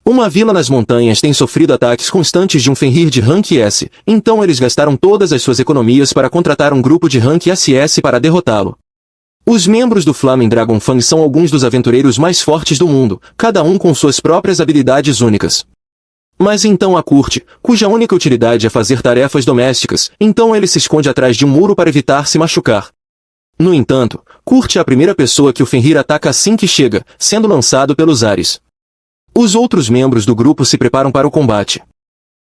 Uma vila nas montanhas tem sofrido ataques constantes de um Fenrir de rank S, então eles gastaram todas as suas economias para contratar um grupo de rank SS para derrotá-lo. Os membros do Flaming Dragon Fang são alguns dos aventureiros mais fortes do mundo, cada um com suas próprias habilidades únicas. Mas então a Kurt, cuja única utilidade é fazer tarefas domésticas, então ele se esconde atrás de um muro para evitar se machucar. No entanto, Kurt é a primeira pessoa que o Fenrir ataca assim que chega, sendo lançado pelos ares. Os outros membros do grupo se preparam para o combate.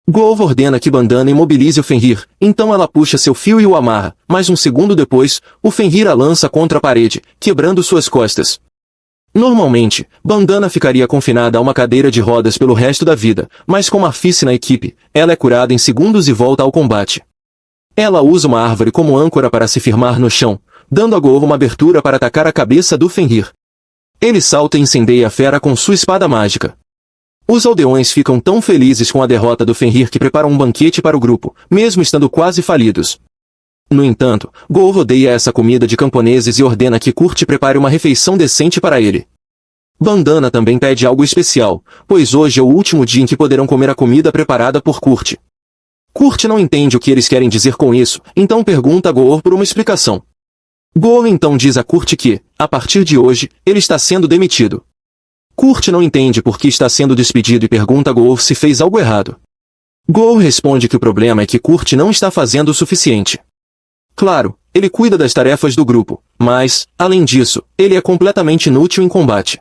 Golv ordena que Bandana imobilize o Fenrir, então ela puxa seu fio e o amarra, mas um segundo depois, o Fenrir a lança contra a parede, quebrando suas costas. Normalmente, Bandana ficaria confinada a uma cadeira de rodas pelo resto da vida, mas com Marfice na equipe, ela é curada em segundos e volta ao combate. Ela usa uma árvore como âncora para se firmar no chão, dando a Golv uma abertura para atacar a cabeça do Fenrir. Ele salta e incendeia a fera com sua espada mágica. Os aldeões ficam tão felizes com a derrota do Fenrir que preparam um banquete para o grupo, mesmo estando quase falidos. No entanto, Golv odeia essa comida de camponeses e ordena que Kurt prepare uma refeição decente para ele. Bandana também pede algo especial, pois hoje é o último dia em que poderão comer a comida preparada por Kurt. Kurt não entende o que eles querem dizer com isso, então pergunta a Golv por uma explicação. Golv então diz a Kurt que, a partir de hoje, ele está sendo demitido. Kurt não entende por que está sendo despedido e pergunta a Golv se fez algo errado. Golv responde que o problema é que Kurt não está fazendo o suficiente. Claro, ele cuida das tarefas do grupo, mas, além disso, ele é completamente inútil em combate.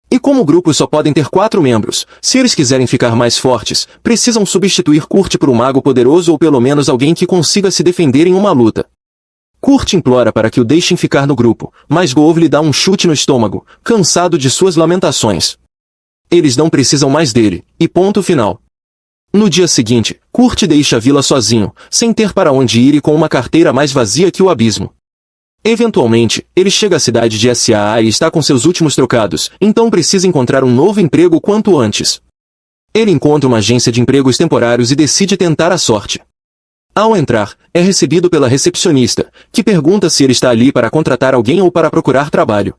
E como o grupo só podem ter 4 membros, se eles quiserem ficar mais fortes, precisam substituir Kurt por um mago poderoso ou pelo menos alguém que consiga se defender em uma luta. Kurt implora para que o deixem ficar no grupo, mas Golv lhe dá um chute no estômago, cansado de suas lamentações. Eles não precisam mais dele, e ponto final. No dia seguinte, Kurt deixa a vila sozinho, sem ter para onde ir e com uma carteira mais vazia que o abismo. Eventualmente, ele chega à cidade de Saa e está com seus últimos trocados, então precisa encontrar um novo emprego quanto antes. Ele encontra uma agência de empregos temporários e decide tentar a sorte. Ao entrar, é recebido pela recepcionista, que pergunta se ele está ali para contratar alguém ou para procurar trabalho.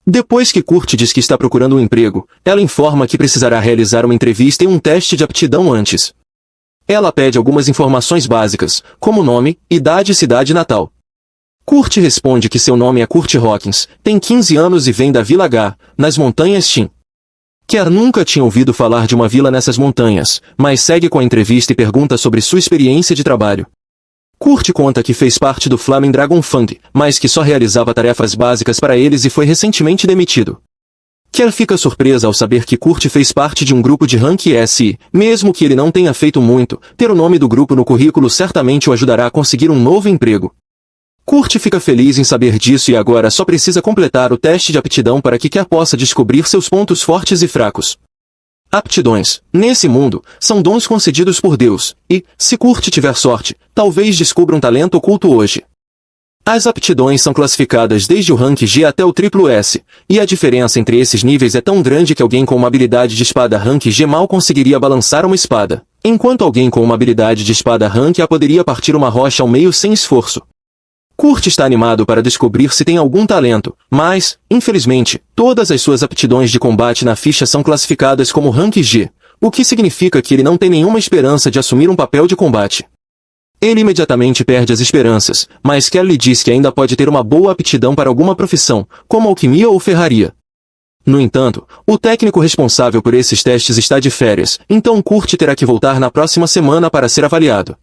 Depois que Kurt diz que está procurando um emprego, ela informa que precisará realizar uma entrevista e um teste de aptidão antes. Ela pede algumas informações básicas, como nome, idade e cidade natal. Kurt responde que seu nome é Kurt Hawkins, tem 15 anos e vem da Vila H, nas montanhas Shin. Kerr nunca tinha ouvido falar de uma vila nessas montanhas, mas segue com a entrevista e pergunta sobre sua experiência de trabalho. Kurt conta que fez parte do Flaming Dragon Fang, mas que só realizava tarefas básicas para eles e foi recentemente demitido. Kerr fica surpresa ao saber que Kurt fez parte de um grupo de rank S e, mesmo que ele não tenha feito muito, ter o nome do grupo no currículo certamente o ajudará a conseguir um novo emprego. Kurt fica feliz em saber disso e agora só precisa completar o teste de aptidão para que Kerr possa descobrir seus pontos fortes e fracos. Aptidões, nesse mundo, são dons concedidos por Deus, e, se Kurt tiver sorte, talvez descubra um talento oculto hoje. As aptidões são classificadas desde o rank G até o triplo S, e a diferença entre esses níveis é tão grande que alguém com uma habilidade de espada rank G mal conseguiria balançar uma espada, enquanto alguém com uma habilidade de espada rank A poderia partir uma rocha ao meio sem esforço. Kurt está animado para descobrir se tem algum talento, mas, infelizmente, todas as suas aptidões de combate na ficha são classificadas como rank G, o que significa que ele não tem nenhuma esperança de assumir um papel de combate. Ele imediatamente perde as esperanças, mas Kerr diz que ainda pode ter uma boa aptidão para alguma profissão, como alquimia ou ferraria. No entanto, o técnico responsável por esses testes está de férias, então Kurt terá que voltar na próxima semana para ser avaliado.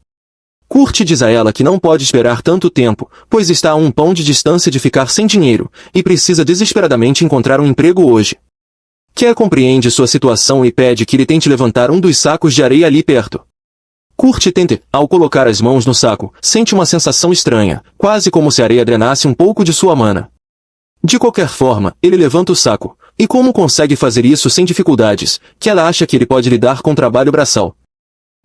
Kurt diz a ela que não pode esperar tanto tempo, pois está a um pão de distância de ficar sem dinheiro, e precisa desesperadamente encontrar um emprego hoje. Kerr compreende sua situação e pede que ele tente levantar um dos sacos de areia ali perto. Kurt tenta, ao colocar as mãos no saco, sente uma sensação estranha, quase como se a areia drenasse um pouco de sua mana. De qualquer forma, ele levanta o saco, e como consegue fazer isso sem dificuldades, que ela acha que ele pode lidar com trabalho braçal.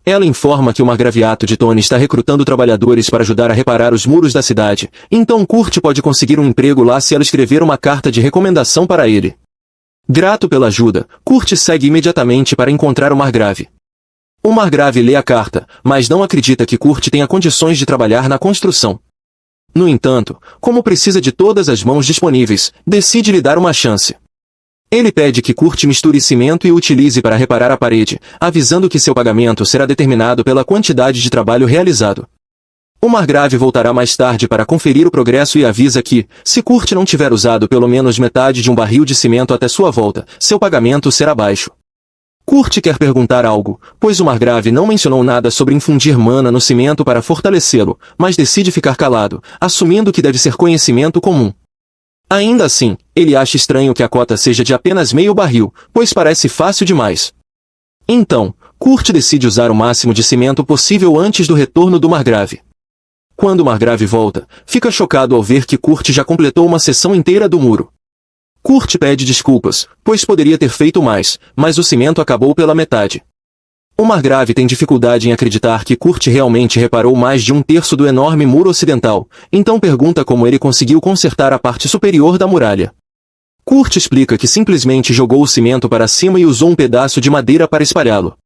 Ela informa que o Margraviato de Tony está recrutando trabalhadores para ajudar a reparar os muros da cidade, então Kurt pode conseguir um emprego lá se ela escrever uma carta de recomendação para ele. Grato pela ajuda, Kurt segue imediatamente para encontrar o Margrave. O Margrave lê a carta, mas não acredita que Kurt tenha condições de trabalhar na construção. No entanto, como precisa de todas as mãos disponíveis, decide lhe dar uma chance. Ele pede que Kurt misture cimento e o utilize para reparar a parede, avisando que seu pagamento será determinado pela quantidade de trabalho realizado. O Margrave voltará mais tarde para conferir o progresso e avisa que, se Kurt não tiver usado pelo menos metade de um barril de cimento até sua volta, seu pagamento será baixo. Kurt quer perguntar algo, pois o Margrave não mencionou nada sobre infundir mana no cimento para fortalecê-lo, mas decide ficar calado, assumindo que deve ser conhecimento comum. Ainda assim, ele acha estranho que a cota seja de apenas meio barril, pois parece fácil demais. Então, Kurt decide usar o máximo de cimento possível antes do retorno do Margrave. Quando o Margrave volta, fica chocado ao ver que Kurt já completou uma seção inteira do muro. Kurt pede desculpas, pois poderia ter feito mais, mas o cimento acabou pela metade. O Margrave tem dificuldade em acreditar que Kurt realmente reparou mais de um terço do enorme muro ocidental, então pergunta como ele conseguiu consertar a parte superior da muralha. Kurt explica que simplesmente jogou o cimento para cima e usou um pedaço de madeira para espalhá-lo.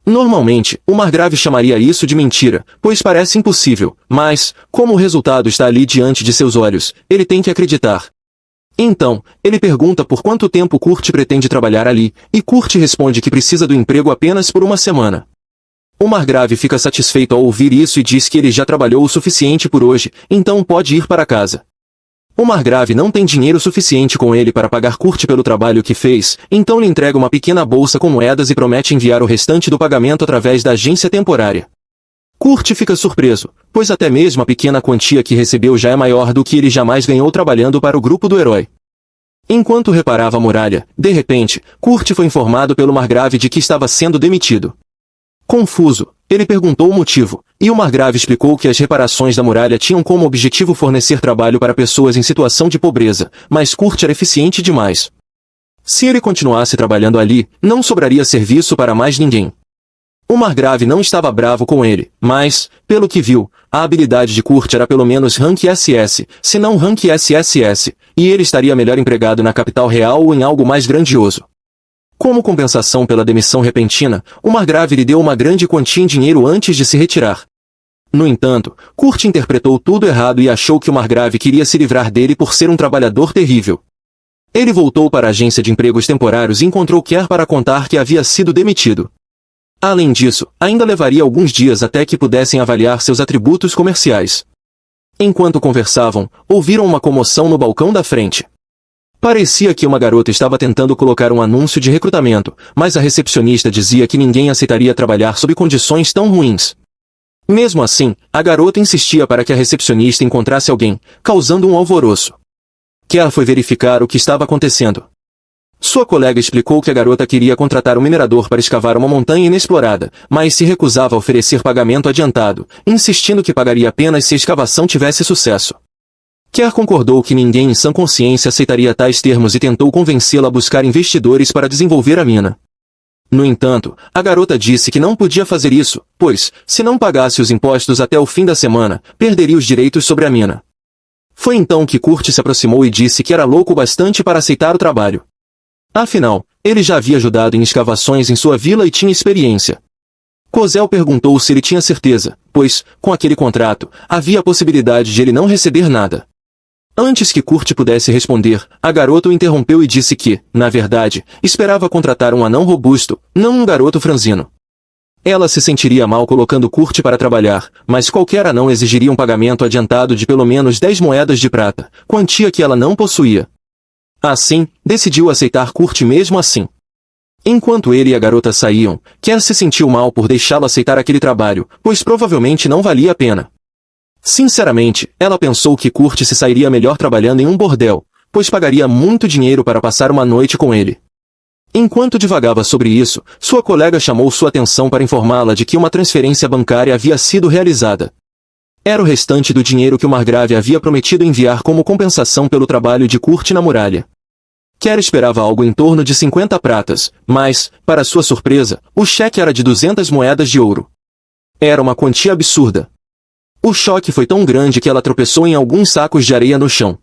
Normalmente, o Margrave chamaria isso de mentira, pois parece impossível, mas, como o resultado está ali diante de seus olhos, ele tem que acreditar. Então, ele pergunta por quanto tempo Kurt pretende trabalhar ali, e Kurt responde que precisa do emprego apenas por uma semana. O Margrave fica satisfeito ao ouvir isso e diz que ele já trabalhou o suficiente por hoje, então pode ir para casa. O Margrave não tem dinheiro suficiente com ele para pagar Kurt pelo trabalho que fez, então lhe entrega uma pequena bolsa com moedas e promete enviar o restante do pagamento através da agência temporária. Kurt fica surpreso, pois até mesmo a pequena quantia que recebeu já é maior do que ele jamais ganhou trabalhando para o grupo do herói. Enquanto reparava a muralha, de repente, Kurt foi informado pelo Margrave de que estava sendo demitido. Confuso, ele perguntou o motivo, e o Margrave explicou que as reparações da muralha tinham como objetivo fornecer trabalho para pessoas em situação de pobreza, mas Kurt era eficiente demais. Se ele continuasse trabalhando ali, não sobraria serviço para mais ninguém. O Margrave não estava bravo com ele, mas, pelo que viu, a habilidade de Kurt era pelo menos rank SS, se não rank SSS, e ele estaria melhor empregado na capital real ou em algo mais grandioso. Como compensação pela demissão repentina, o Margrave lhe deu uma grande quantia em dinheiro antes de se retirar. No entanto, Kurt interpretou tudo errado e achou que o Margrave queria se livrar dele por ser um trabalhador terrível. Ele voltou para a agência de empregos temporários e encontrou Kerr para contar que havia sido demitido. Além disso, ainda levaria alguns dias até que pudessem avaliar seus atributos comerciais. Enquanto conversavam, ouviram uma comoção no balcão da frente. Parecia que uma garota estava tentando colocar um anúncio de recrutamento, mas a recepcionista dizia que ninguém aceitaria trabalhar sob condições tão ruins. Mesmo assim, a garota insistia para que a recepcionista encontrasse alguém, causando um alvoroço. Kerr foi verificar o que estava acontecendo. Sua colega explicou que a garota queria contratar um minerador para escavar uma montanha inexplorada, mas se recusava a oferecer pagamento adiantado, insistindo que pagaria apenas se a escavação tivesse sucesso. Kerr concordou que ninguém em sã consciência aceitaria tais termos e tentou convencê-la a buscar investidores para desenvolver a mina. No entanto, a garota disse que não podia fazer isso, pois, se não pagasse os impostos até o fim da semana, perderia os direitos sobre a mina. Foi então que Kurt se aproximou e disse que era louco bastante para aceitar o trabalho. Afinal, ele já havia ajudado em escavações em sua vila e tinha experiência. Kozel perguntou se ele tinha certeza, pois, com aquele contrato, havia a possibilidade de ele não receber nada. Antes que Kurt pudesse responder, a garota o interrompeu e disse que, na verdade, esperava contratar um anão robusto, não um garoto franzino. Ela se sentiria mal colocando Kurt para trabalhar, mas qualquer anão exigiria um pagamento adiantado de pelo menos 10 moedas de prata, quantia que ela não possuía. Assim, decidiu aceitar Kurt mesmo assim. Enquanto ele e a garota saíam, Kerr se sentiu mal por deixá-lo aceitar aquele trabalho, pois provavelmente não valia a pena. Sinceramente, ela pensou que Kurt se sairia melhor trabalhando em um bordel, pois pagaria muito dinheiro para passar uma noite com ele. Enquanto divagava sobre isso, sua colega chamou sua atenção para informá-la de que uma transferência bancária havia sido realizada. Era o restante do dinheiro que o Margrave havia prometido enviar como compensação pelo trabalho de Kurt na muralha. Kerr esperava algo em torno de 50 pratas, mas, para sua surpresa, o cheque era de 200 moedas de ouro. Era uma quantia absurda. O choque foi tão grande que ela tropeçou em alguns sacos de areia no chão.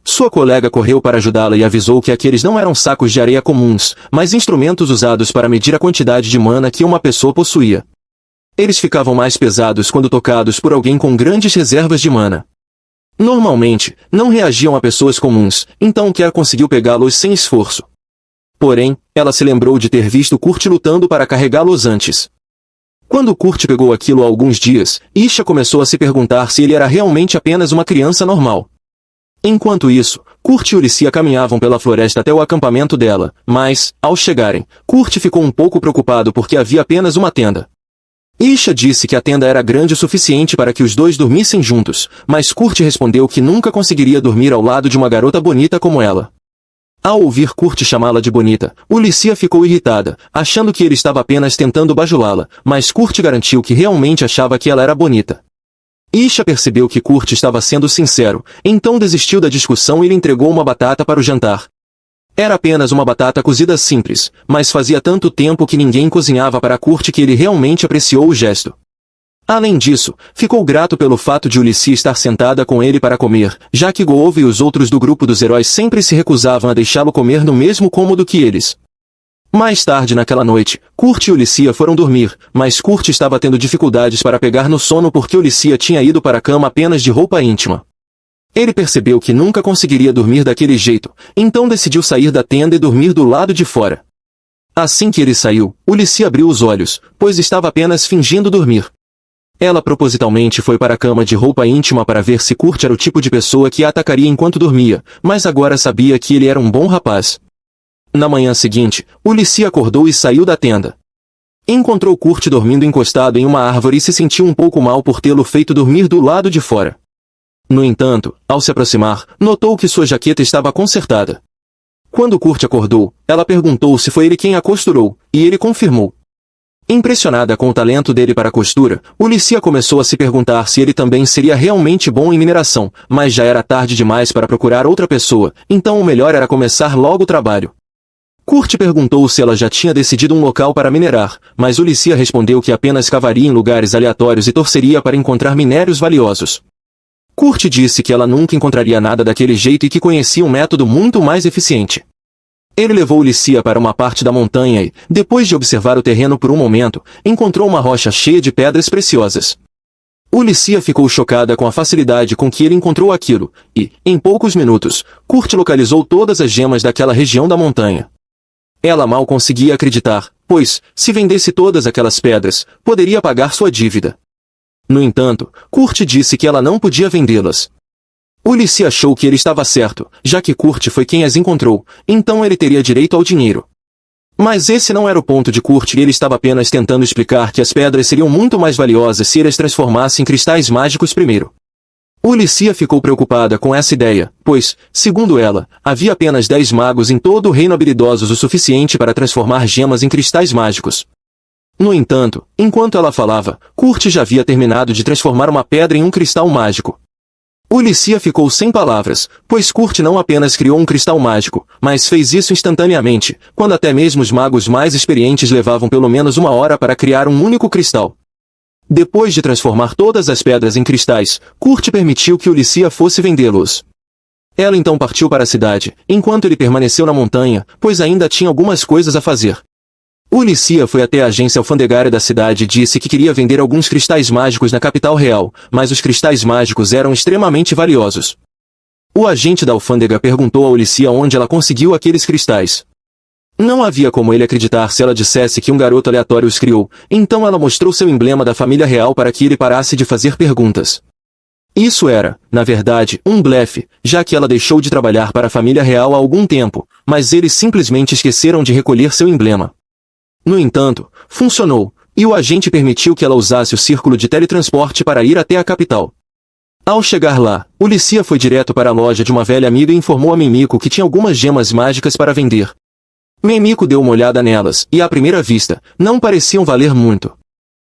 Sua colega correu para ajudá-la e avisou que aqueles não eram sacos de areia comuns, mas instrumentos usados para medir a quantidade de mana que uma pessoa possuía. Eles ficavam mais pesados quando tocados por alguém com grandes reservas de mana. Normalmente, não reagiam a pessoas comuns, então Kerr conseguiu pegá-los sem esforço. Porém, ela se lembrou de ter visto Kurt lutando para carregá-los antes. Quando Kurt pegou aquilo há alguns dias, Isha começou a se perguntar se ele era realmente apenas uma criança normal. Enquanto isso, Kurt e Ulissia caminhavam pela floresta até o acampamento dela, mas, ao chegarem, Kurt ficou um pouco preocupado porque havia apenas uma tenda. Isha disse que a tenda era grande o suficiente para que os dois dormissem juntos, mas Kurt respondeu que nunca conseguiria dormir ao lado de uma garota bonita como ela. Ao ouvir Kurt chamá-la de bonita, Ulissia ficou irritada, achando que ele estava apenas tentando bajulá-la, mas Kurt garantiu que realmente achava que ela era bonita. Isha percebeu que Kurt estava sendo sincero, então desistiu da discussão e lhe entregou uma batata para o jantar. Era apenas uma batata cozida simples, mas fazia tanto tempo que ninguém cozinhava para Kurt que ele realmente apreciou o gesto. Além disso, ficou grato pelo fato de Ulissia estar sentada com ele para comer, já que Goov e os outros do grupo dos heróis sempre se recusavam a deixá-lo comer no mesmo cômodo que eles. Mais tarde naquela noite, Kurt e Ulissia foram dormir, mas Kurt estava tendo dificuldades para pegar no sono porque Ulissia tinha ido para a cama apenas de roupa íntima. Ele percebeu que nunca conseguiria dormir daquele jeito, então decidiu sair da tenda e dormir do lado de fora. Assim que ele saiu, Ulissia abriu os olhos, pois estava apenas fingindo dormir. Ela propositalmente foi para a cama de roupa íntima para ver se Kurt era o tipo de pessoa que a atacaria enquanto dormia, mas agora sabia que ele era um bom rapaz. Na manhã seguinte, Ulissia acordou e saiu da tenda. Encontrou Kurt dormindo encostado em uma árvore e se sentiu um pouco mal por tê-lo feito dormir do lado de fora. No entanto, ao se aproximar, notou que sua jaqueta estava consertada. Quando Kurt acordou, ela perguntou se foi ele quem a costurou, e ele confirmou. Impressionada com o talento dele para a costura, Ulissia começou a se perguntar se ele também seria realmente bom em mineração, mas já era tarde demais para procurar outra pessoa, então o melhor era começar logo o trabalho. Kurt perguntou se ela já tinha decidido um local para minerar, mas Ulissia respondeu que apenas cavaria em lugares aleatórios e torceria para encontrar minérios valiosos. Kurt disse que ela nunca encontraria nada daquele jeito e que conhecia um método muito mais eficiente. Ele levou Ulissia para uma parte da montanha e, depois de observar o terreno por um momento, encontrou uma rocha cheia de pedras preciosas. Ulissia ficou chocada com a facilidade com que ele encontrou aquilo, e, em poucos minutos, Kurt localizou todas as gemas daquela região da montanha. Ela mal conseguia acreditar, pois, se vendesse todas aquelas pedras, poderia pagar sua dívida. No entanto, Kurt disse que ela não podia vendê-las. Ulissia achou que ele estava certo, já que Kurt foi quem as encontrou, então ele teria direito ao dinheiro. Mas esse não era o ponto de Kurt e ele estava apenas tentando explicar que as pedras seriam muito mais valiosas se ele as transformasse em cristais mágicos primeiro. Ulissia ficou preocupada com essa ideia, pois, segundo ela, havia apenas 10 magos em todo o reino habilidosos o suficiente para transformar gemas em cristais mágicos. No entanto, enquanto ela falava, Kurt já havia terminado de transformar uma pedra em um cristal mágico. Ulissia ficou sem palavras, pois Kurt não apenas criou um cristal mágico, mas fez isso instantaneamente, quando até mesmo os magos mais experientes levavam pelo menos uma hora para criar um único cristal. Depois de transformar todas as pedras em cristais, Kurt permitiu que Ulissia fosse vendê-los. Ela então partiu para a cidade, enquanto ele permaneceu na montanha, pois ainda tinha algumas coisas a fazer. Ulissia foi até a agência alfandegária da cidade e disse que queria vender alguns cristais mágicos na capital real, mas os cristais mágicos eram extremamente valiosos. O agente da alfândega perguntou a Ulissia onde ela conseguiu aqueles cristais. Não havia como ele acreditar se ela dissesse que um garoto aleatório os criou, então ela mostrou seu emblema da família real para que ele parasse de fazer perguntas. Isso era, na verdade, um blefe, já que ela deixou de trabalhar para a família real há algum tempo, mas eles simplesmente esqueceram de recolher seu emblema. No entanto, funcionou, e o agente permitiu que ela usasse o círculo de teletransporte para ir até a capital. Ao chegar lá, Ulissia foi direto para a loja de uma velha amiga e informou a Mimiko que tinha algumas gemas mágicas para vender. Mimiko deu uma olhada nelas, e à primeira vista, não pareciam valer muito.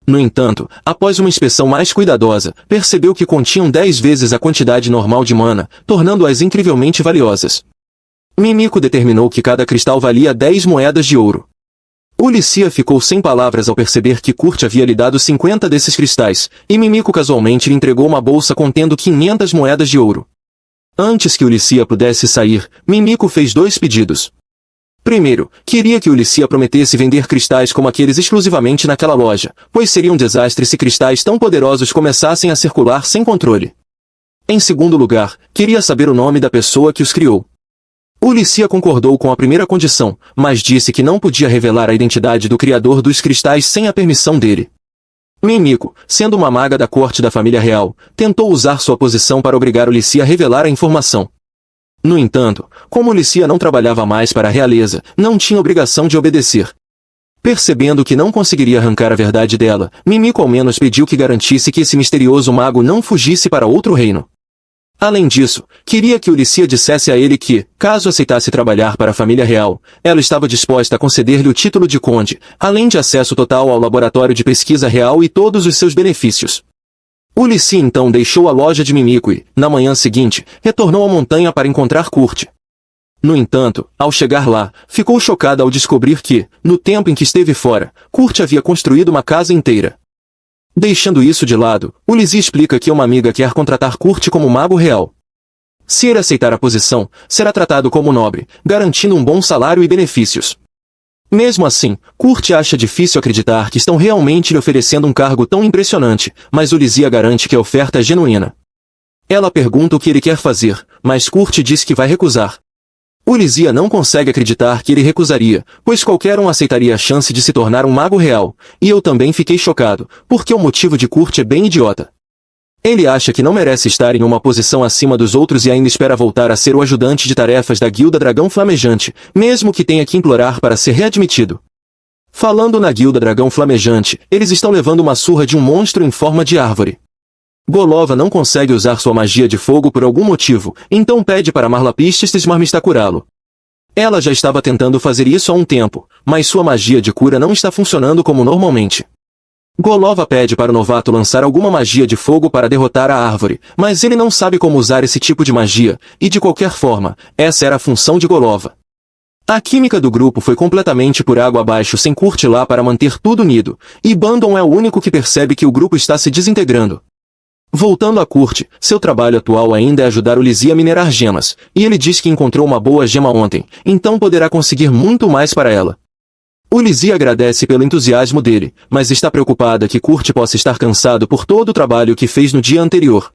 No entanto, após uma inspeção mais cuidadosa, percebeu que continham 10 vezes a quantidade normal de mana, tornando-as incrivelmente valiosas. Mimiko determinou que cada cristal valia 10 moedas de ouro. Ulissia ficou sem palavras ao perceber que Kurt havia lhe dado 50 desses cristais, e Mimiko casualmente lhe entregou uma bolsa contendo 500 moedas de ouro. Antes que Ulissia pudesse sair, Mimiko fez 2 pedidos. Primeiro, queria que Ulissia prometesse vender cristais como aqueles exclusivamente naquela loja, pois seria um desastre se cristais tão poderosos começassem a circular sem controle. Em segundo lugar, queria saber o nome da pessoa que os criou. Ulissia concordou com a primeira condição, mas disse que não podia revelar a identidade do criador dos cristais sem a permissão dele. Mimico, sendo uma maga da corte da família real, tentou usar sua posição para obrigar Ulissia a revelar a informação. No entanto, como Ulissia não trabalhava mais para a realeza, não tinha obrigação de obedecer. Percebendo que não conseguiria arrancar a verdade dela, Mimico ao menos pediu que garantisse que esse misterioso mago não fugisse para outro reino. Além disso, queria que Ulissia dissesse a ele que, caso aceitasse trabalhar para a família real, ela estava disposta a conceder-lhe o título de conde, além de acesso total ao laboratório de pesquisa real e todos os seus benefícios. Ulissia então deixou a loja de Mimico e, na manhã seguinte, retornou à montanha para encontrar Kurt. No entanto, ao chegar lá, ficou chocada ao descobrir que, no tempo em que esteve fora, Kurt havia construído uma casa inteira. Deixando isso de lado, Ulissia explica que uma amiga quer contratar Kurt como mago real. Se ele aceitar a posição, será tratado como nobre, garantindo um bom salário e benefícios. Mesmo assim, Kurt acha difícil acreditar que estão realmente lhe oferecendo um cargo tão impressionante, mas Ulissia garante que a oferta é genuína. Ela pergunta o que ele quer fazer, mas Kurt diz que vai recusar. Ulissia não consegue acreditar que ele recusaria, pois qualquer um aceitaria a chance de se tornar um mago real, e eu também fiquei chocado, porque o motivo de Kurt é bem idiota. Ele acha que não merece estar em uma posição acima dos outros e ainda espera voltar a ser o ajudante de tarefas da Guilda Dragão Flamejante, mesmo que tenha que implorar para ser readmitido. Falando na Guilda Dragão Flamejante, eles estão levando uma surra de um monstro em forma de árvore. Golova não consegue usar sua magia de fogo por algum motivo, então pede para Marlapistes Marmista curá-lo. Ela já estava tentando fazer isso há um tempo, mas sua magia de cura não está funcionando como normalmente. Golova pede para o novato lançar alguma magia de fogo para derrotar a árvore, mas ele não sabe como usar esse tipo de magia, e de qualquer forma, essa era a função de Golova. A química do grupo foi completamente por água abaixo sem Kurt lá para manter tudo unido, e Bandon é o único que percebe que o grupo está se desintegrando. Voltando a Kurt, seu trabalho atual ainda é ajudar Ulissia a minerar gemas, e ele diz que encontrou uma boa gema ontem, então poderá conseguir muito mais para ela. Ulissia agradece pelo entusiasmo dele, mas está preocupada que Kurt possa estar cansado por todo o trabalho que fez no dia anterior.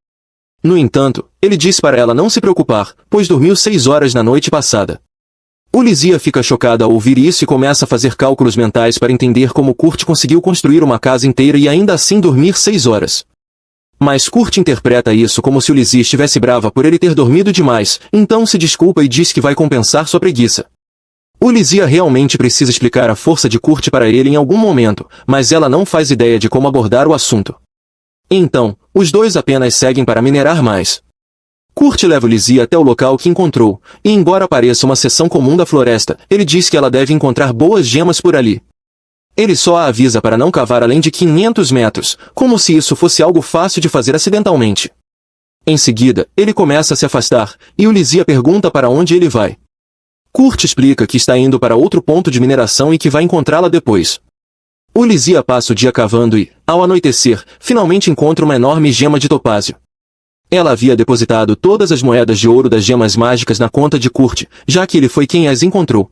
No entanto, ele diz para ela não se preocupar, pois dormiu 6 horas na noite passada. Ulissia fica chocada ao ouvir isso e começa a fazer cálculos mentais para entender como Kurt conseguiu construir uma casa inteira e ainda assim dormir 6 horas. Mas Kurt interpreta isso como se Ulissia estivesse brava por ele ter dormido demais, então se desculpa e diz que vai compensar sua preguiça. Ulissia realmente precisa explicar a força de Kurt para ele em algum momento, mas ela não faz ideia de como abordar o assunto. Então, os dois apenas seguem para minerar mais. Kurt leva Ulissia até o local que encontrou, e embora pareça uma seção comum da floresta, ele diz que ela deve encontrar boas gemas por ali. Ele só a avisa para não cavar além de 500 metros, como se isso fosse algo fácil de fazer acidentalmente. Em seguida, ele começa a se afastar, e Ulissia pergunta para onde ele vai. Kurt explica que está indo para outro ponto de mineração e que vai encontrá-la depois. Ulissia passa o dia cavando e, ao anoitecer, finalmente encontra uma enorme gema de topázio. Ela havia depositado todas as moedas de ouro das gemas mágicas na conta de Kurt, já que ele foi quem as encontrou.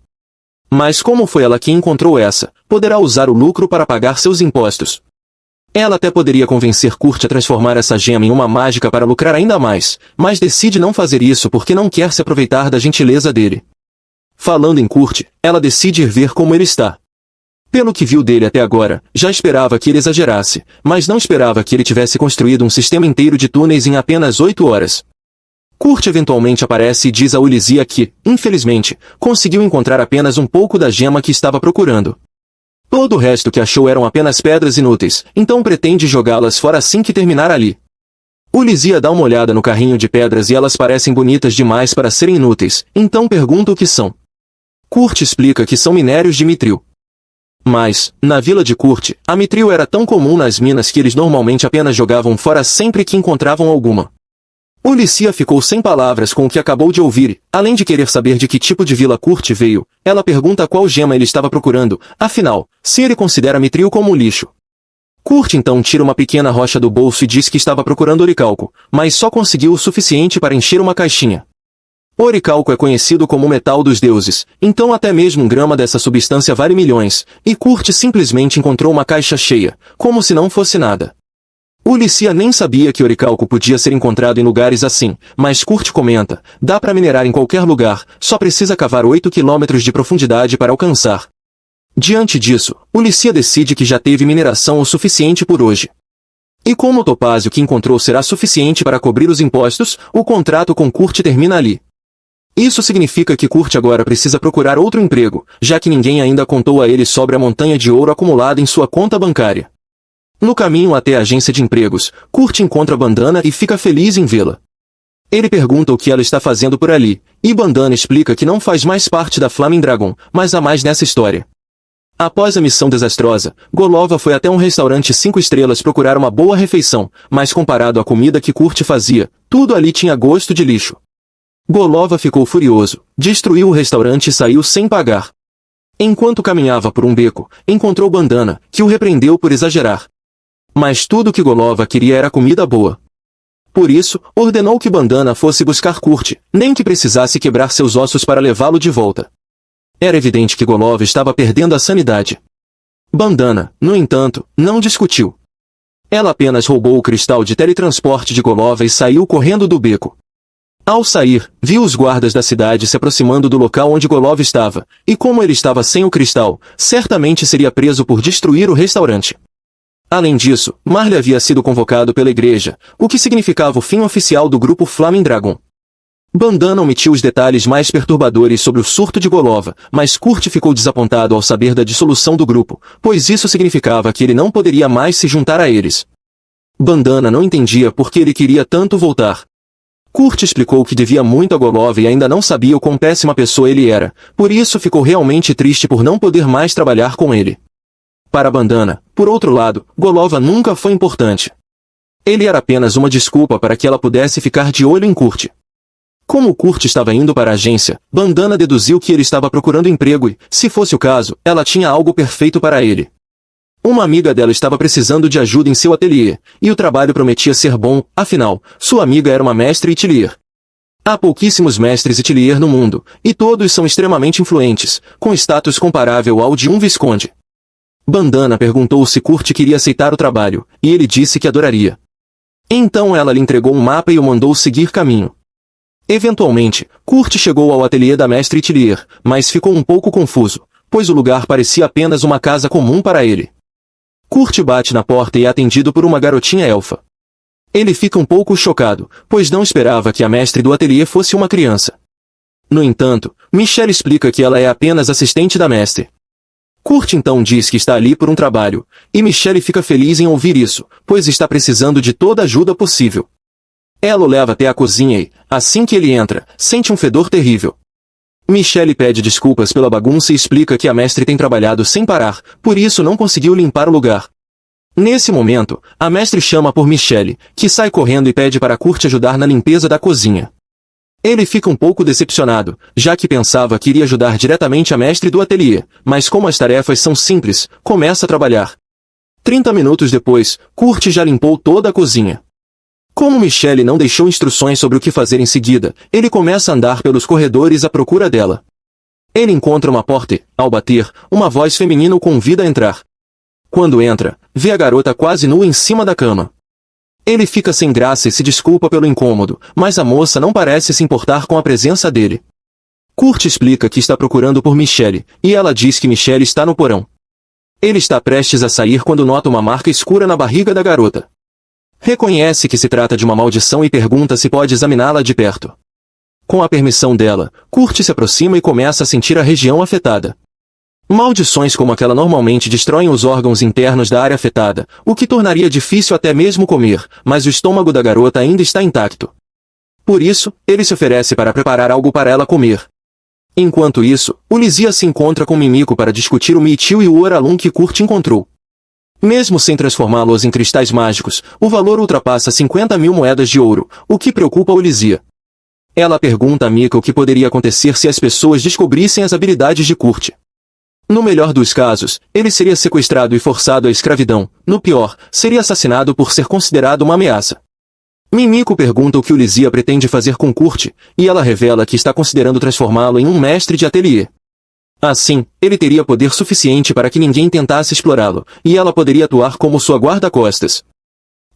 Mas como foi ela quem encontrou essa, poderá usar o lucro para pagar seus impostos. Ela até poderia convencer Kurt a transformar essa gema em uma mágica para lucrar ainda mais, mas decide não fazer isso porque não quer se aproveitar da gentileza dele. Falando em Kurt, ela decide ir ver como ele está. Pelo que viu dele até agora, já esperava que ele exagerasse, mas não esperava que ele tivesse construído um sistema inteiro de túneis em apenas 8 horas. Kurt eventualmente aparece e diz a Ulissia que, infelizmente, conseguiu encontrar apenas um pouco da gema que estava procurando. Todo o resto que achou eram apenas pedras inúteis, então pretende jogá-las fora assim que terminar ali. Ulissia dá uma olhada no carrinho de pedras e elas parecem bonitas demais para serem inúteis, então pergunta o que são. Kurt explica que são minérios de mitril. Mas, na vila de Kurt, a mitril era tão comum nas minas que eles normalmente apenas jogavam fora sempre que encontravam alguma. Ulissia ficou sem palavras com o que acabou de ouvir e, além de querer saber de que tipo de vila Kurt veio, ela pergunta qual gema ele estava procurando, afinal, se ele considera mitril como lixo. Kurt então tira uma pequena rocha do bolso e diz que estava procurando oricalco, mas só conseguiu o suficiente para encher uma caixinha. Oricalco é conhecido como o metal dos deuses, então até mesmo um grama dessa substância vale milhões, e Kurt simplesmente encontrou uma caixa cheia, como se não fosse nada. Ulissia nem sabia que oricalco podia ser encontrado em lugares assim, mas Kurt comenta, dá para minerar em qualquer lugar, só precisa cavar 8 quilômetros de profundidade para alcançar. Diante disso, Ulissia decide que já teve mineração o suficiente por hoje. E como o topázio que encontrou será suficiente para cobrir os impostos, o contrato com Kurt termina ali. Isso significa que Kurt agora precisa procurar outro emprego, já que ninguém ainda contou a ele sobre a montanha de ouro acumulada em sua conta bancária. No caminho até a agência de empregos, Kurt encontra Bandana e fica feliz em vê-la. Ele pergunta o que ela está fazendo por ali, e Bandana explica que não faz mais parte da Flaming Dragon, mas há mais nessa história. Após a missão desastrosa, Golova foi até um restaurante 5 estrelas procurar uma boa refeição, mas comparado à comida que Kurt fazia, tudo ali tinha gosto de lixo. Golova ficou furioso, destruiu o restaurante e saiu sem pagar. Enquanto caminhava por um beco, encontrou Bandana, que o repreendeu por exagerar. Mas tudo que Golova queria era comida boa. Por isso, ordenou que Bandana fosse buscar Kurt, nem que precisasse quebrar seus ossos para levá-lo de volta. Era evidente que Golova estava perdendo a sanidade. Bandana, no entanto, não discutiu. Ela apenas roubou o cristal de teletransporte de Golova e saiu correndo do beco. Ao sair, viu os guardas da cidade se aproximando do local onde Golova estava, e como ele estava sem o cristal, certamente seria preso por destruir o restaurante. Além disso, Marley havia sido convocado pela igreja, o que significava o fim oficial do grupo Flaming Dragon. Bandana omitiu os detalhes mais perturbadores sobre o surto de Golova, mas Kurt ficou desapontado ao saber da dissolução do grupo, pois isso significava que ele não poderia mais se juntar a eles. Bandana não entendia por que ele queria tanto voltar. Kurt explicou que devia muito a Golova e ainda não sabia o quão péssima pessoa ele era, por isso ficou realmente triste por não poder mais trabalhar com ele. Para Bandana, por outro lado, Golova nunca foi importante. Ele era apenas uma desculpa para que ela pudesse ficar de olho em Kurt. Como Kurt estava indo para a agência, Bandana deduziu que ele estava procurando emprego e, se fosse o caso, ela tinha algo perfeito para ele. Uma amiga dela estava precisando de ajuda em seu ateliê, e o trabalho prometia ser bom, afinal, sua amiga era uma mestre Itilier. Há pouquíssimos mestres Itilier no mundo, e todos são extremamente influentes, com status comparável ao de um visconde. Bandana perguntou se Kurt queria aceitar o trabalho, e ele disse que adoraria. Então ela lhe entregou um mapa e o mandou seguir caminho. Eventualmente, Kurt chegou ao ateliê da mestre Itilier, mas ficou um pouco confuso, pois o lugar parecia apenas uma casa comum para ele. Kurt bate na porta e é atendido por uma garotinha elfa. Ele fica um pouco chocado, pois não esperava que a mestre do ateliê fosse uma criança. No entanto, Michelle explica que ela é apenas assistente da mestre. Kurt então diz que está ali por um trabalho, e Michelle fica feliz em ouvir isso, pois está precisando de toda a ajuda possível. Ela o leva até a cozinha e, assim que ele entra, sente um fedor terrível. Michelle pede desculpas pela bagunça e explica que a mestre tem trabalhado sem parar, por isso não conseguiu limpar o lugar. Nesse momento, a mestre chama por Michelle, que sai correndo e pede para Kurt ajudar na limpeza da cozinha. Ele fica um pouco decepcionado, já que pensava que iria ajudar diretamente a mestre do ateliê, mas como as tarefas são simples, começa a trabalhar. 30 minutos depois, Kurt já limpou toda a cozinha. Como Michelle não deixou instruções sobre o que fazer em seguida, ele começa a andar pelos corredores à procura dela. Ele encontra uma porta e, ao bater, uma voz feminina o convida a entrar. Quando entra, vê a garota quase nua em cima da cama. Ele fica sem graça e se desculpa pelo incômodo, mas a moça não parece se importar com a presença dele. Kurt explica que está procurando por Michelle, e ela diz que Michelle está no porão. Ele está prestes a sair quando nota uma marca escura na barriga da garota. Reconhece que se trata de uma maldição e pergunta se pode examiná-la de perto. Com a permissão dela, Kurt se aproxima e começa a sentir a região afetada. Maldições como aquela normalmente destroem os órgãos internos da área afetada, o que tornaria difícil até mesmo comer, mas o estômago da garota ainda está intacto. Por isso, ele se oferece para preparar algo para ela comer. Enquanto isso, Ulissia se encontra com Mimiko para discutir o Meitil e o Oralum que Kurt encontrou. Mesmo sem transformá-los em cristais mágicos, o valor ultrapassa 50.000 moedas de ouro, o que preocupa Ulissia. Ela pergunta a Mika o que poderia acontecer se as pessoas descobrissem as habilidades de Kurt. No melhor dos casos, ele seria sequestrado e forçado à escravidão. No pior, seria assassinado por ser considerado uma ameaça. Mimiko pergunta o que Ulissia pretende fazer com Kurt, e ela revela que está considerando transformá-lo em um mestre de ateliê. Assim, ele teria poder suficiente para que ninguém tentasse explorá-lo, e ela poderia atuar como sua guarda-costas.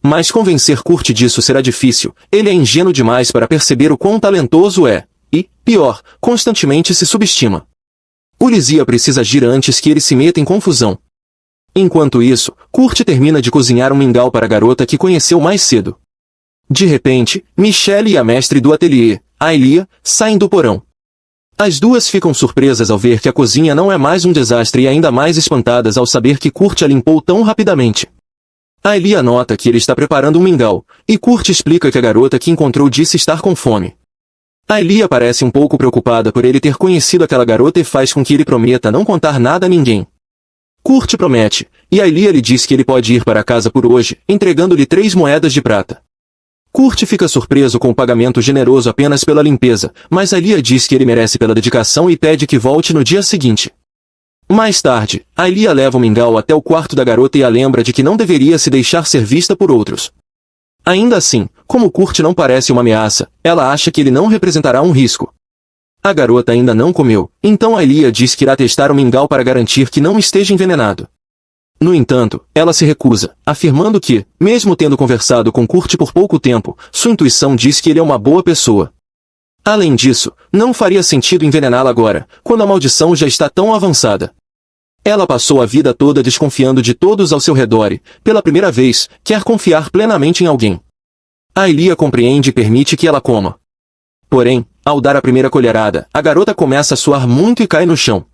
Mas convencer Kurt disso será difícil, ele é ingênuo demais para perceber o quão talentoso é, e, pior, constantemente se subestima. Ulysses precisa agir antes que ele se meta em confusão. Enquanto isso, Kurt termina de cozinhar um mingau para a garota que conheceu mais cedo. De repente, Michelle e a mestre do ateliê, Aelia, saem do porão. As duas ficam surpresas ao ver que a cozinha não é mais um desastre e ainda mais espantadas ao saber que Kurt a limpou tão rapidamente. Aelia nota que ele está preparando um mingau, e Kurt explica que a garota que encontrou disse estar com fome. Aelia parece um pouco preocupada por ele ter conhecido aquela garota e faz com que ele prometa não contar nada a ninguém. Kurt promete, e Aelia lhe diz que ele pode ir para casa por hoje, entregando-lhe 3 moedas de prata. Kurt fica surpreso com o pagamento generoso apenas pela limpeza, mas Aelia diz que ele merece pela dedicação e pede que volte no dia seguinte. Mais tarde, Aelia leva o mingau até o quarto da garota e a lembra de que não deveria se deixar ser vista por outros. Ainda assim, como Kurt não parece uma ameaça, ela acha que ele não representará um risco. A garota ainda não comeu, então Aelia diz que irá testar o mingau para garantir que não esteja envenenado. No entanto, ela se recusa, afirmando que, mesmo tendo conversado com Kurt por pouco tempo, sua intuição diz que ele é uma boa pessoa. Além disso, não faria sentido envenená-la agora, quando a maldição já está tão avançada. Ela passou a vida toda desconfiando de todos ao seu redor e, pela primeira vez, quer confiar plenamente em alguém. Aelia compreende e permite que ela coma. Porém, ao dar a primeira colherada, a garota começa a suar muito e cai no chão.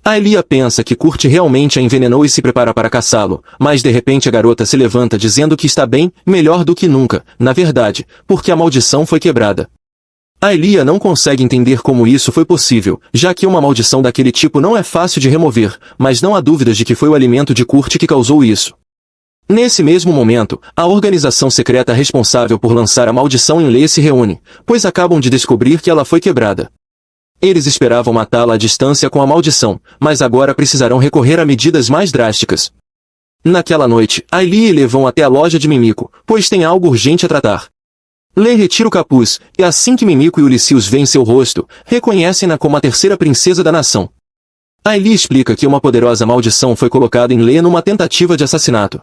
Aelia pensa que Kurt realmente a envenenou e se prepara para caçá-lo, mas de repente a garota se levanta dizendo que está bem, melhor do que nunca, na verdade, porque a maldição foi quebrada. Aelia não consegue entender como isso foi possível, já que uma maldição daquele tipo não é fácil de remover, mas não há dúvidas de que foi o alimento de Kurt que causou isso. Nesse mesmo momento, a organização secreta responsável por lançar a maldição em Lê se reúne, pois acabam de descobrir que ela foi quebrada. Eles esperavam matá-la à distância com a maldição, mas agora precisarão recorrer a medidas mais drásticas. Naquela noite, Aelia e Lê vão até a loja de Mimico, pois tem algo urgente a tratar. Lê retira o capuz, e assim que Mimico e Ulysses veem seu rosto, reconhecem-na como a terceira princesa da nação. Aelia explica que uma poderosa maldição foi colocada em Lê numa tentativa de assassinato.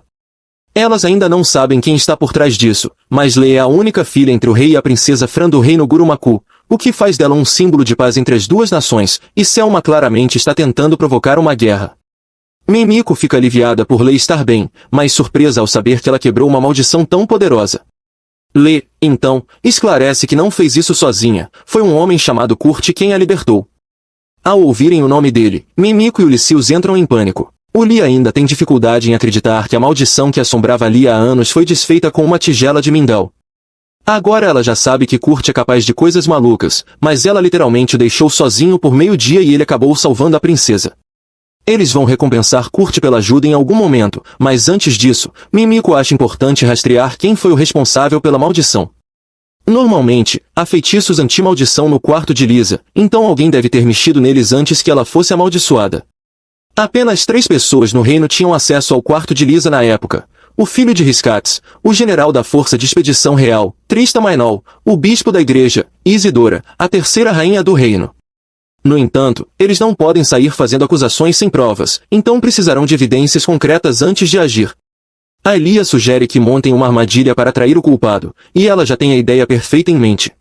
Elas ainda não sabem quem está por trás disso, mas Lê é a única filha entre o rei e a princesa Fran do reino Gurumaku, o que faz dela um símbolo de paz entre as duas nações, e Selma claramente está tentando provocar uma guerra. Mimico fica aliviada por Lê estar bem, mas surpresa ao saber que ela quebrou uma maldição tão poderosa. Lê, então, esclarece que não fez isso sozinha, foi um homem chamado Kurt quem a libertou. Ao ouvirem o nome dele, Mimico e Ulysses entram em pânico. Uli ainda tem dificuldade em acreditar que a maldição que assombrava ali há anos foi desfeita com uma tigela de mingau. Agora ela já sabe que Kurt é capaz de coisas malucas, mas ela literalmente o deixou sozinho por meio-dia e ele acabou salvando a princesa. Eles vão recompensar Kurt pela ajuda em algum momento, mas antes disso, Mimico acha importante rastrear quem foi o responsável pela maldição. Normalmente, há feitiços anti-maldição no quarto de Lisa, então alguém deve ter mexido neles antes que ela fosse amaldiçoada. Apenas 3 pessoas no reino tinham acesso ao quarto de Lisa na época. O filho de Riscats, o general da Força de Expedição Real, Trista Mainol, o bispo da igreja, Isidora, a terceira rainha do reino. No entanto, eles não podem sair fazendo acusações sem provas, então precisarão de evidências concretas antes de agir. Aelia sugere que montem uma armadilha para atrair o culpado, e ela já tem a ideia perfeita em mente.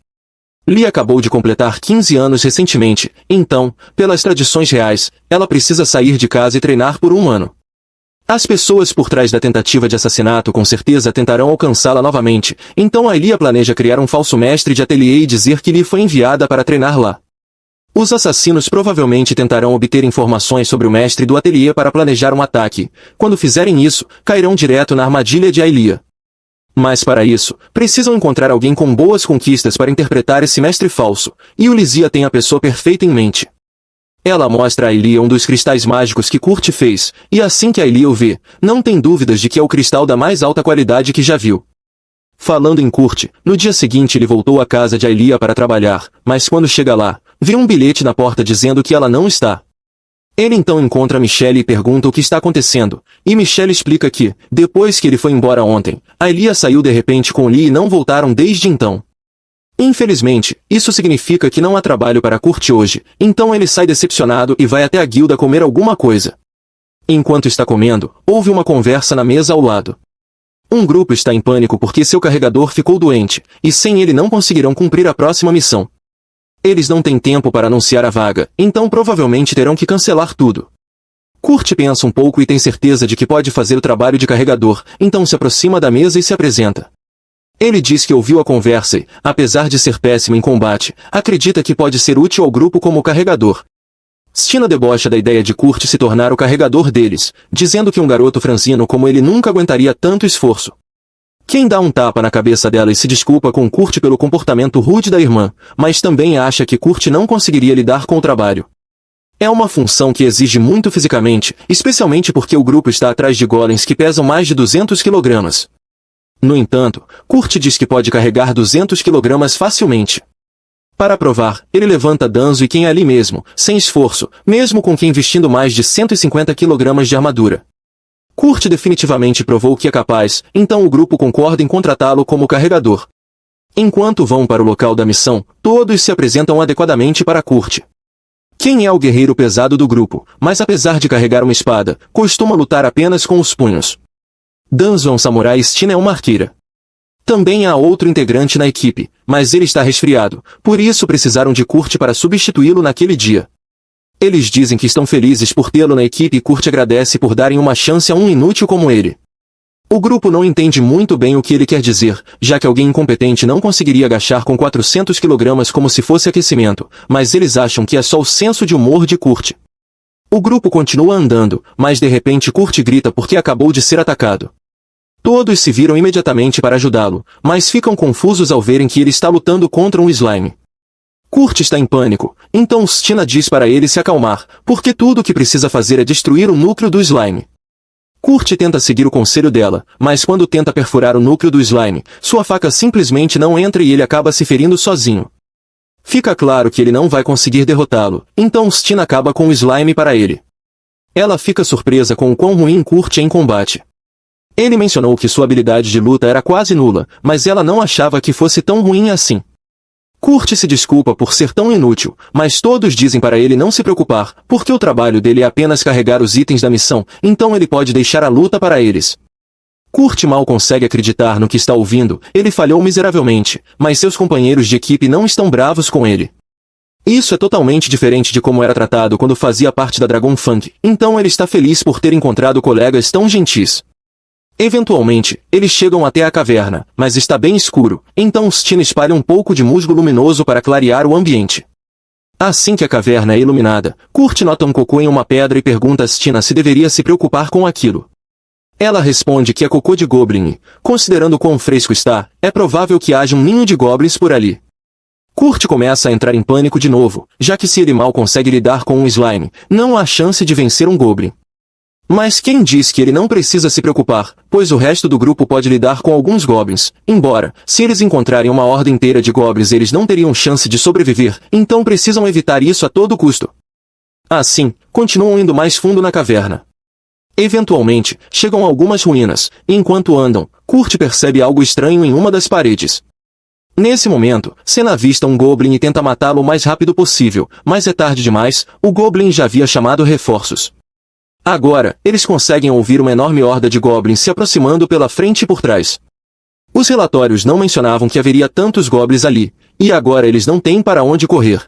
Lee acabou de completar 15 anos recentemente, então, pelas tradições reais, ela precisa sair de casa e treinar por 1 ano. As pessoas por trás da tentativa de assassinato com certeza tentarão alcançá-la novamente, então Aelia planeja criar um falso mestre de ateliê e dizer que Lee foi enviada para treinar lá. Os assassinos provavelmente tentarão obter informações sobre o mestre do ateliê para planejar um ataque. Quando fizerem isso, cairão direto na armadilha de Aelia. Mas para isso, precisam encontrar alguém com boas conquistas para interpretar esse mestre falso, e Ulysses tem a pessoa perfeita em mente. Ela mostra a Aelia um dos cristais mágicos que Kurt fez, e assim que Aelia o vê, não tem dúvidas de que é o cristal da mais alta qualidade que já viu. Falando em Kurt, no dia seguinte ele voltou à casa de Aelia para trabalhar, mas quando chega lá, vê um bilhete na porta dizendo que ela não está. Ele então encontra Michelle e pergunta o que está acontecendo, e Michelle explica que, depois que ele foi embora ontem, Aelia saiu de repente com Lee e não voltaram desde então. Infelizmente, isso significa que não há trabalho para Kurt hoje, então ele sai decepcionado e vai até a guilda comer alguma coisa. Enquanto está comendo, houve uma conversa na mesa ao lado. Um grupo está em pânico porque seu carregador ficou doente, e sem ele não conseguirão cumprir a próxima missão. Eles não têm tempo para anunciar a vaga, então provavelmente terão que cancelar tudo. Kurt pensa um pouco e tem certeza de que pode fazer o trabalho de carregador, então se aproxima da mesa e se apresenta. Ele diz que ouviu a conversa e, apesar de ser péssimo em combate, acredita que pode ser útil ao grupo como carregador. Stina debocha da ideia de Kurt se tornar o carregador deles, dizendo que um garoto franzino como ele nunca aguentaria tanto esforço. Quem dá um tapa na cabeça dela e se desculpa com Kurt pelo comportamento rude da irmã, mas também acha que Kurt não conseguiria lidar com o trabalho. É uma função que exige muito fisicamente, especialmente porque o grupo está atrás de golems que pesam mais de 200 kg. No entanto, Kurt diz que pode carregar 200 kg facilmente. Para provar, ele levanta Danzo e quem é ali mesmo, sem esforço, mesmo com quem vestindo mais de 150 kg de armadura. Kurt definitivamente provou que é capaz, então o grupo concorda em contratá-lo como carregador. Enquanto vão para o local da missão, todos se apresentam adequadamente para Kurt. Quem é o guerreiro pesado do grupo, mas apesar de carregar uma espada, costuma lutar apenas com os punhos. Danzo é um samurai e Stina é uma arqueira. Também há outro integrante na equipe, mas ele está resfriado, por isso precisaram de Kurt para substituí-lo naquele dia. Eles dizem que estão felizes por tê-lo na equipe e Kurt agradece por darem uma chance a um inútil como ele. O grupo não entende muito bem o que ele quer dizer, já que alguém incompetente não conseguiria agachar com 400 kg como se fosse aquecimento, mas eles acham que é só o senso de humor de Kurt. O grupo continua andando, mas de repente Kurt grita porque acabou de ser atacado. Todos se viram imediatamente para ajudá-lo, mas ficam confusos ao verem que ele está lutando contra um slime. Kurt está em pânico, então Stina diz para ele se acalmar, porque tudo o que precisa fazer é destruir o núcleo do slime. Kurt tenta seguir o conselho dela, mas quando tenta perfurar o núcleo do slime, sua faca simplesmente não entra e ele acaba se ferindo sozinho. Fica claro que ele não vai conseguir derrotá-lo, então Stina acaba com o slime para ele. Ela fica surpresa com o quão ruim Kurt é em combate. Ele mencionou que sua habilidade de luta era quase nula, mas ela não achava que fosse tão ruim assim. Kurt se desculpa por ser tão inútil, mas todos dizem para ele não se preocupar, porque o trabalho dele é apenas carregar os itens da missão, então ele pode deixar a luta para eles. Kurt mal consegue acreditar no que está ouvindo, ele falhou miseravelmente, mas seus companheiros de equipe não estão bravos com ele. Isso é totalmente diferente de como era tratado quando fazia parte da Dragon Funk, então ele está feliz por ter encontrado colegas tão gentis. Eventualmente, eles chegam até a caverna, mas está bem escuro, então Stina espalha um pouco de musgo luminoso para clarear o ambiente. Assim que a caverna é iluminada, Kurt nota um cocô em uma pedra e pergunta a Stina se deveria se preocupar com aquilo. Ela responde que é cocô de goblin e, considerando quão fresco está, é provável que haja um ninho de goblins por ali. Kurt começa a entrar em pânico de novo, já que se ele mal consegue lidar com um slime, não há chance de vencer um goblin. Mas quem diz que ele não precisa se preocupar, pois o resto do grupo pode lidar com alguns goblins, embora, se eles encontrarem uma horda inteira de goblins eles não teriam chance de sobreviver, então precisam evitar isso a todo custo. Assim, continuam indo mais fundo na caverna. Eventualmente, chegam a algumas ruínas, e enquanto andam, Kurt percebe algo estranho em uma das paredes. Nesse momento, Senna avista um goblin e tenta matá-lo o mais rápido possível, mas é tarde demais, o goblin já havia chamado reforços. Agora, eles conseguem ouvir uma enorme horda de goblins se aproximando pela frente e por trás. Os relatórios não mencionavam que haveria tantos goblins ali, e agora eles não têm para onde correr.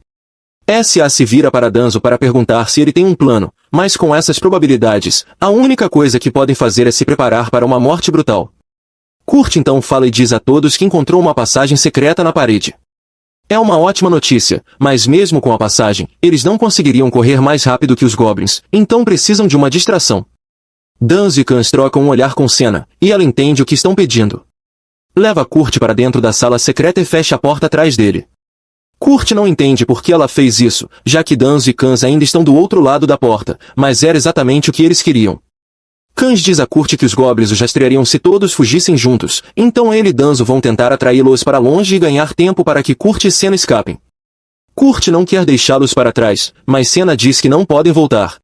S.A. se vira para Danzo para perguntar se ele tem um plano, mas com essas probabilidades, a única coisa que podem fazer é se preparar para uma morte brutal. Kurt então fala e diz a todos que encontrou uma passagem secreta na parede. É uma ótima notícia, mas mesmo com a passagem, eles não conseguiriam correr mais rápido que os goblins, então precisam de uma distração. Danzo e Kans trocam um olhar com Senna, e ela entende o que estão pedindo. Leva Kurt para dentro da sala secreta e fecha a porta atrás dele. Kurt não entende por que ela fez isso, já que Danzo e Kans ainda estão do outro lado da porta, mas era exatamente o que eles queriam. Kans diz a Kurt que os goblins os rastreariam se todos fugissem juntos, então ele e Danzo vão tentar atraí-los para longe e ganhar tempo para que Kurt e Senna escapem. Kurt não quer deixá-los para trás, mas Senna diz que não podem voltar.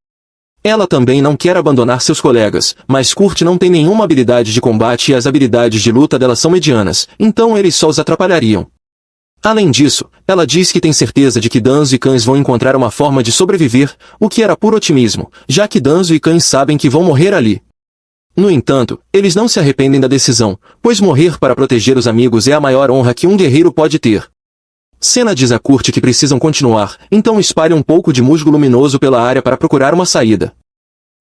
Ela também não quer abandonar seus colegas, mas Kurt não tem nenhuma habilidade de combate e as habilidades de luta dela são medianas, então eles só os atrapalhariam. Além disso, ela diz que tem certeza de que Danzo e Kans vão encontrar uma forma de sobreviver, o que era puro otimismo, já que Danzo e Kans sabem que vão morrer ali. No entanto, eles não se arrependem da decisão, pois morrer para proteger os amigos é a maior honra que um guerreiro pode ter. Senna diz a Kurt que precisam continuar, então espalha um pouco de musgo luminoso pela área para procurar uma saída.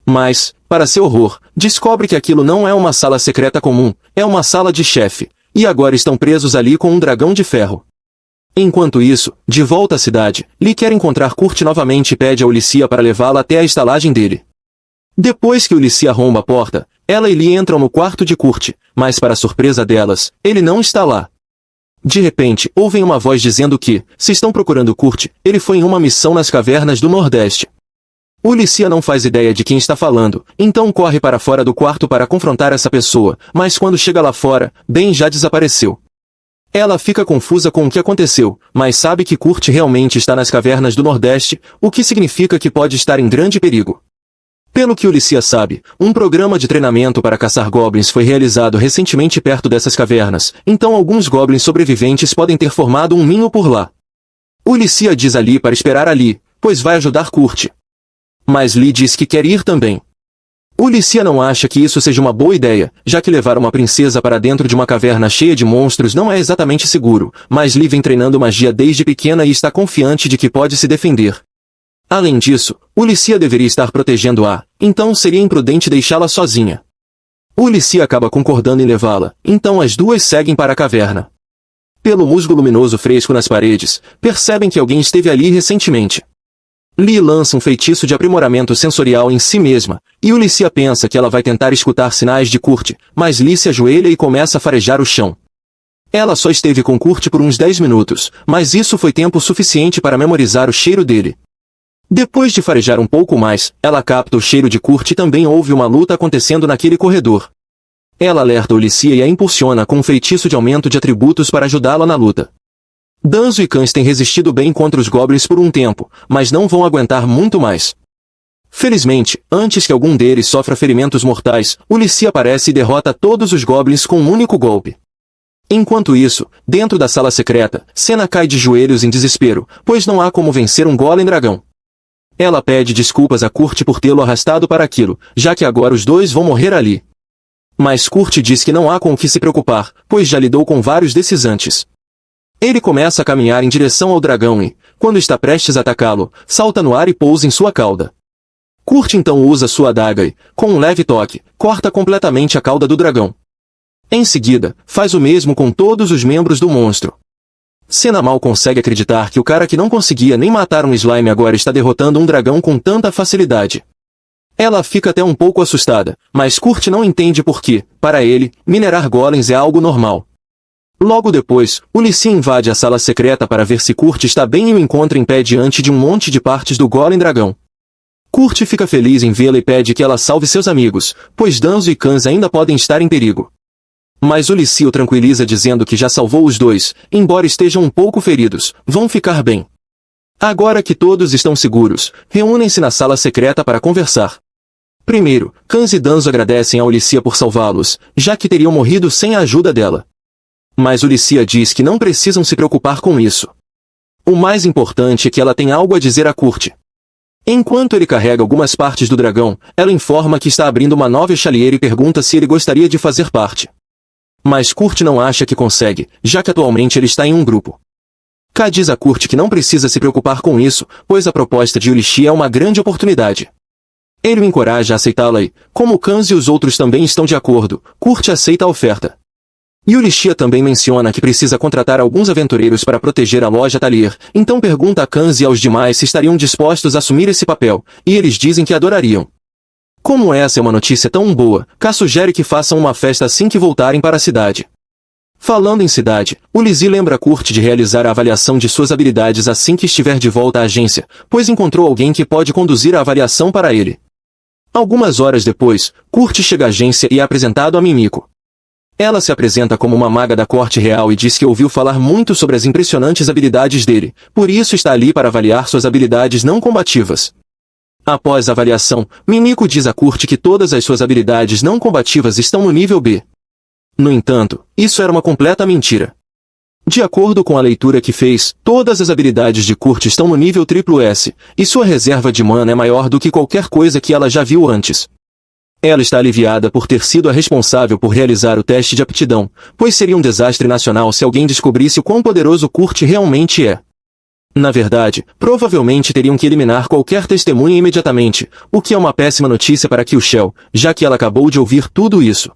Mas, para seu horror, descobre que aquilo não é uma sala secreta comum, é uma sala de chefe, e agora estão presos ali com um dragão de ferro. Enquanto isso, de volta à cidade, Lee quer encontrar Kurt novamente e pede a Ulissia para levá-la até a estalagem dele. Depois que Ulissia arromba a porta, ela e Lee entram no quarto de Kurt, mas para surpresa delas, ele não está lá. De repente, ouvem uma voz dizendo que, se estão procurando Kurt, ele foi em uma missão nas cavernas do Nordeste. Ulissia não faz ideia de quem está falando, então corre para fora do quarto para confrontar essa pessoa, mas quando chega lá fora, Ben já desapareceu. Ela fica confusa com o que aconteceu, mas sabe que Kurt realmente está nas cavernas do Nordeste, o que significa que pode estar em grande perigo. Pelo que Ulissia sabe, um programa de treinamento para caçar goblins foi realizado recentemente perto dessas cavernas, então alguns goblins sobreviventes podem ter formado um ninho por lá. Ulissia diz a Lee para esperar ali, pois vai ajudar Kurt. Mas Lee diz que quer ir também. Ulissia não acha que isso seja uma boa ideia, já que levar uma princesa para dentro de uma caverna cheia de monstros não é exatamente seguro, mas Lee vem treinando magia desde pequena e está confiante de que pode se defender. Além disso, Ulissia deveria estar protegendo-a, então seria imprudente deixá-la sozinha. Ulissia acaba concordando em levá-la, então as duas seguem para a caverna. Pelo musgo luminoso fresco nas paredes, percebem que alguém esteve ali recentemente. Lee lança um feitiço de aprimoramento sensorial em si mesma, e Ulissia pensa que ela vai tentar escutar sinais de Kurt, mas Lee se ajoelha e começa a farejar o chão. Ela só esteve com Kurt por uns 10 minutos, mas isso foi tempo suficiente para memorizar o cheiro dele. Depois de farejar um pouco mais, ela capta o cheiro de Kurt e também houve uma luta acontecendo naquele corredor. Ela alerta Ulissia e a impulsiona com um feitiço de aumento de atributos para ajudá-la na luta. Danzo e Cães têm resistido bem contra os goblins por um tempo, mas não vão aguentar muito mais. Felizmente, antes que algum deles sofra ferimentos mortais, Ulissia aparece e derrota todos os goblins com um único golpe. Enquanto isso, dentro da sala secreta, Senna cai de joelhos em desespero, pois não há como vencer um golem dragão. Ela pede desculpas a Kurt por tê-lo arrastado para aquilo, já que agora os dois vão morrer ali. Mas Kurt diz que não há com o que se preocupar, pois já lidou com vários desses antes. Ele começa a caminhar em direção ao dragão e, quando está prestes a atacá-lo, salta no ar e pousa em sua cauda. Kurt então usa sua adaga e, com um leve toque, corta completamente a cauda do dragão. Em seguida, faz o mesmo com todos os membros do monstro. Senna mal consegue acreditar que o cara que não conseguia nem matar um slime agora está derrotando um dragão com tanta facilidade. Ela fica até um pouco assustada, mas Kurt não entende por que, para ele, minerar golems é algo normal. Logo depois, Ulissia invade a sala secreta para ver se Kurt está bem e o encontra em pé diante de um monte de partes do golem dragão. Kurt fica feliz em vê-la e pede que ela salve seus amigos, pois Danzo e Cães ainda podem estar em perigo. Mas Ulissia o tranquiliza dizendo que já salvou os dois, embora estejam um pouco feridos, vão ficar bem. Agora que todos estão seguros, reúnem-se na sala secreta para conversar. Primeiro, Cães e Danzo agradecem a Ulissia por salvá-los, já que teriam morrido sem a ajuda dela. Mas Ulissia diz que não precisam se preocupar com isso. O mais importante é que ela tem algo a dizer a Kurt. Enquanto ele carrega algumas partes do dragão, ela informa que está abrindo uma nova chaleira e pergunta se ele gostaria de fazer parte. Mas Kurt não acha que consegue, já que atualmente ele está em um grupo. K diz a Kurt que não precisa se preocupar com isso, pois a proposta de Ulissia é uma grande oportunidade. Ele o encoraja a aceitá-la e, como Cães e os outros também estão de acordo, Kurt aceita a oferta. E Ulissia também menciona que precisa contratar alguns aventureiros para proteger a loja Talir, então pergunta a Cães e aos demais se estariam dispostos a assumir esse papel, e eles dizem que adorariam. Como essa é uma notícia tão boa, K sugere que façam uma festa assim que voltarem para a cidade. Falando em cidade, Ulissia lembra Kurt de realizar a avaliação de suas habilidades assim que estiver de volta à agência, pois encontrou alguém que pode conduzir a avaliação para ele. Algumas horas depois, Kurt chega à agência e é apresentado a Mimiko. Ela se apresenta como uma maga da corte real e diz que ouviu falar muito sobre as impressionantes habilidades dele, por isso está ali para avaliar suas habilidades não combativas. Após a avaliação, Mimiko diz a Kurt que todas as suas habilidades não combativas estão no nível B. No entanto, isso era uma completa mentira. De acordo com a leitura que fez, todas as habilidades de Kurt estão no nível SSS, e sua reserva de mana é maior do que qualquer coisa que ela já viu antes. Ela está aliviada por ter sido a responsável por realizar o teste de aptidão, pois seria um desastre nacional se alguém descobrisse o quão poderoso Kurt realmente é. Na verdade, provavelmente teriam que eliminar qualquer testemunha imediatamente, o que é uma péssima notícia para Kyushel, já que ela acabou de ouvir tudo isso.